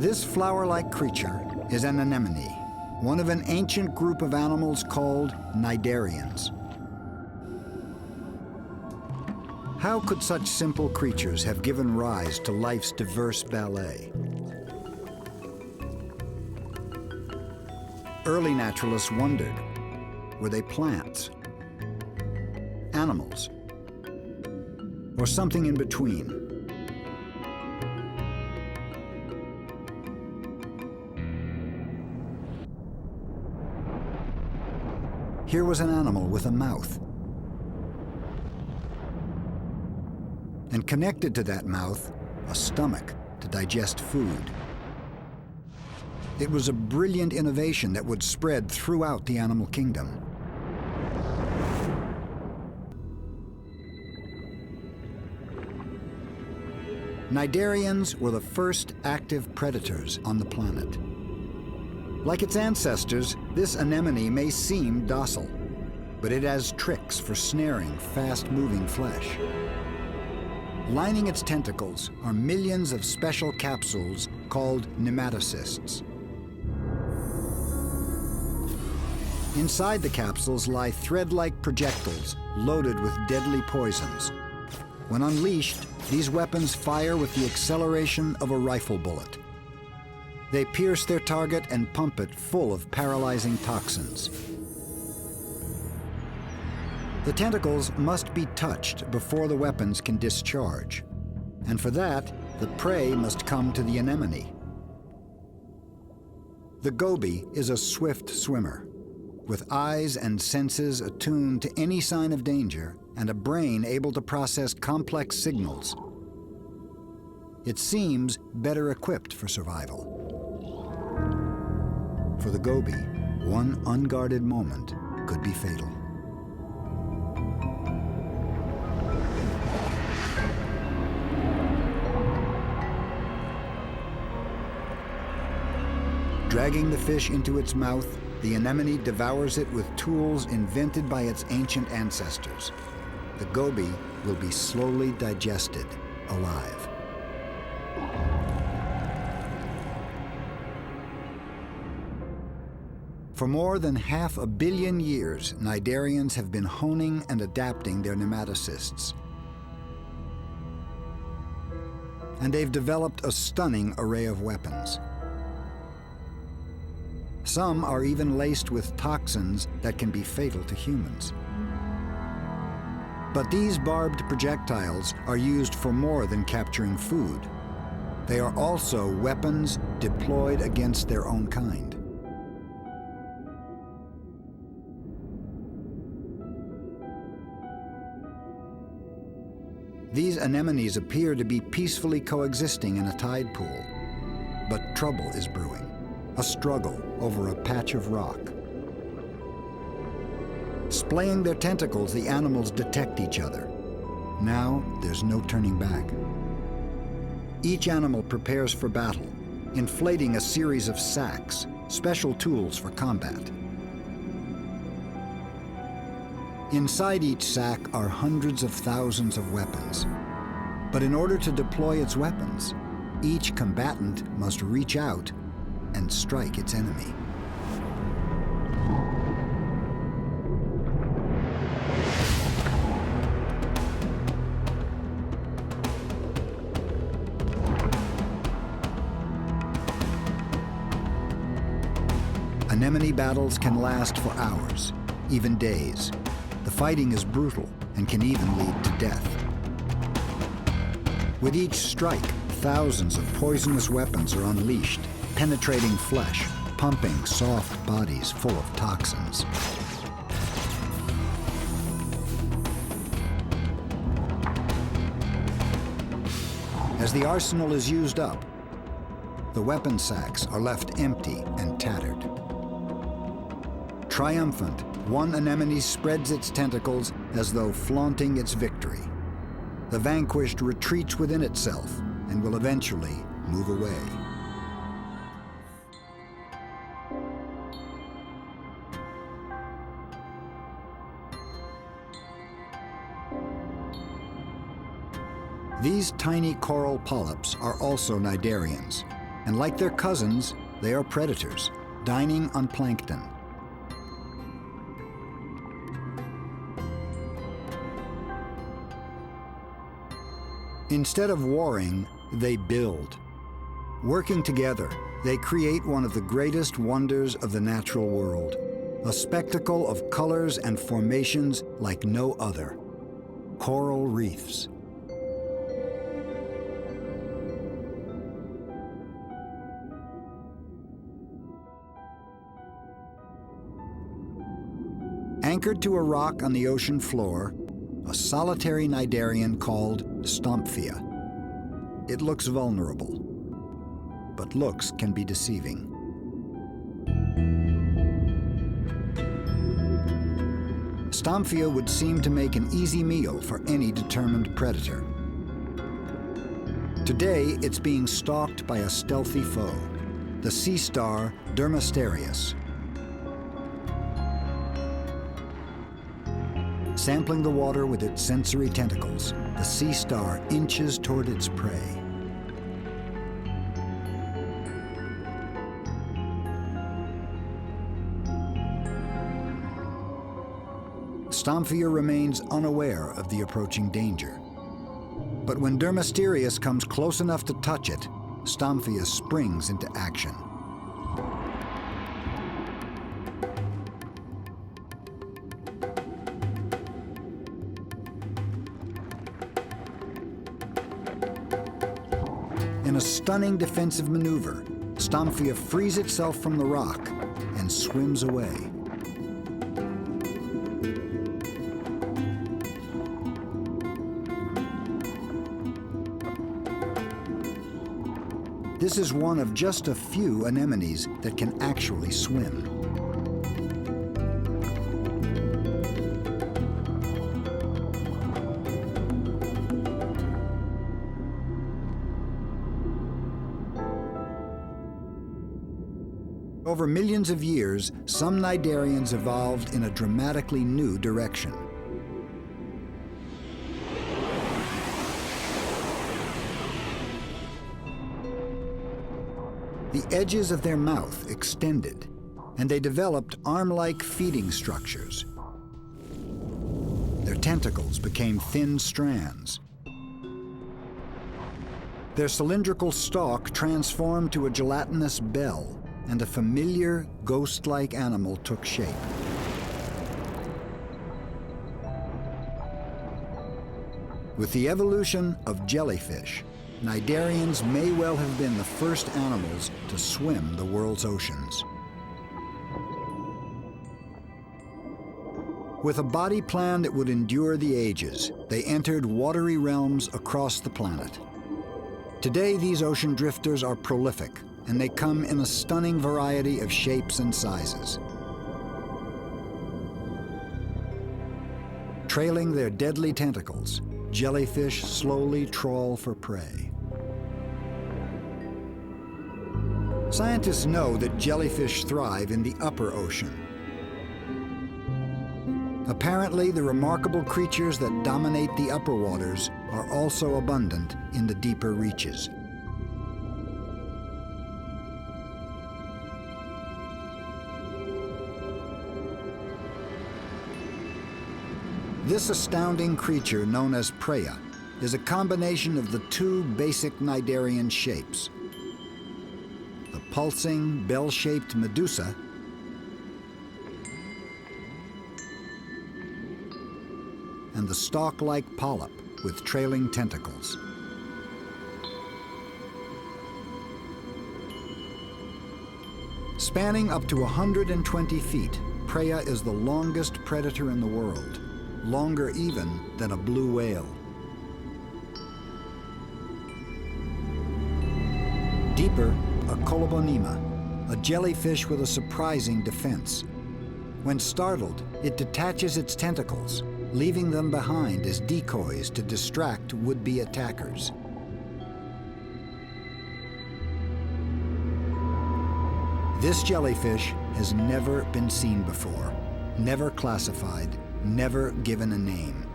This flower-like creature is an anemone, one of an ancient group of animals called cnidarians. How could such simple creatures have given rise to life's diverse ballet? Early naturalists wondered, were they plants, animals, or something in between? Here was an animal with a mouth. And connected to that mouth, a stomach to digest food. It was a brilliant innovation that would spread throughout the animal kingdom. Cnidarians were the first active predators on the planet. Like its ancestors, this anemone may seem docile, but it has tricks for snaring fast-moving flesh. Lining its tentacles are millions of special capsules called nematocysts. Inside the capsules lie thread-like projectiles loaded with deadly poisons. When unleashed, these weapons fire with the acceleration of a rifle bullet. They pierce their target and pump it full of paralyzing toxins. The tentacles must be touched before the weapons can discharge. And for that, the prey must come to the anemone. The goby is a swift swimmer, with eyes and senses attuned to any sign of danger and a brain able to process complex signals. It seems better equipped for survival. For the goby, one unguarded moment could be fatal. Dragging the fish into its mouth, the anemone devours it with tools invented by its ancient ancestors. The goby will be slowly digested alive. For more than 500 million years, cnidarians have been honing and adapting their nematocysts. And they've developed a stunning array of weapons. Some are even laced with toxins that can be fatal to humans. But these barbed projectiles are used for more than capturing food. They are also weapons deployed against their own kind. These anemones appear to be peacefully coexisting in a tide pool, but trouble is brewing. A struggle over a patch of rock. Splaying their tentacles, the animals detect each other. Now, there's no turning back. Each animal prepares for battle, inflating a series of sacs, special tools for combat. Inside each sac are hundreds of thousands of weapons. But in order to deploy its weapons, each combatant must reach out and strike its enemy. Anemone battles can last for hours, even days. The fighting is brutal and can even lead to death. With each strike, thousands of poisonous weapons are unleashed, penetrating flesh, pumping soft bodies full of toxins. As the arsenal is used up, the weapon sacks are left empty and tattered. Triumphant, one anemone spreads its tentacles as though flaunting its victory. The vanquished retreats within itself and will eventually move away. These tiny coral polyps are also cnidarians, And like their cousins, they are predators, dining on plankton. Instead of warring, they build. Working together, they create one of the greatest wonders of the natural world, a spectacle of colors and formations like no other: coral reefs. Anchored to a rock on the ocean floor, a solitary cnidarian called Stomphia. It looks vulnerable, but looks can be deceiving. Stomphia would seem to make an easy meal for any determined predator. Today, it's being stalked by a stealthy foe, the sea star Dermasterius. Sampling the water with its sensory tentacles, the sea star inches toward its prey. Stomphia remains unaware of the approaching danger. But when Dermasterius comes close enough to touch it, Stomphia springs into action. In a stunning defensive maneuver, Stomphia frees itself from the rock and swims away. This is one of just a few anemones that can actually swim. Over millions of years, some cnidarians evolved in a dramatically new direction. The edges of their mouth extended, and they developed arm-like feeding structures. Their tentacles became thin strands. Their cylindrical stalk transformed to a gelatinous bell, and a familiar, ghost-like animal took shape. With the evolution of jellyfish, cnidarians may well have been the first animals to swim the world's oceans. With a body plan that would endure the ages, they entered watery realms across the planet. Today, these ocean drifters are prolific, and they come in a stunning variety of shapes and sizes. Trailing their deadly tentacles, jellyfish slowly trawl for prey. Scientists know that jellyfish thrive in the upper ocean. Apparently, the remarkable creatures that dominate the upper waters are also abundant in the deeper reaches. This astounding creature, known as Praia, is a combination of the two basic cnidarian shapes: the pulsing, bell-shaped medusa and the stalk-like polyp with trailing tentacles. Spanning up to 120 feet, Praia is the longest predator in the world, longer even than a blue whale. Deeper, a Colobonema, a jellyfish with a surprising defense. When startled, it detaches its tentacles, leaving them behind as decoys to distract would-be attackers. This jellyfish has never been seen before, never classified, never given a name.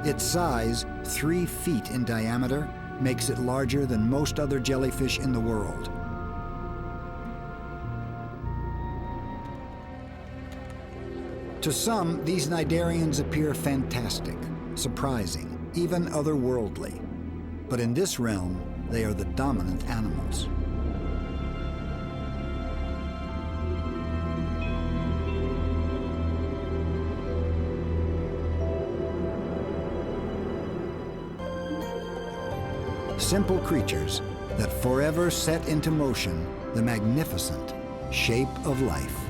Its size, 3 feet in diameter, makes it larger than most other jellyfish in the world. To some, these cnidarians appear fantastic, surprising, even otherworldly. But in this realm, they are the dominant animals. Simple creatures that forever set into motion the magnificent shape of life.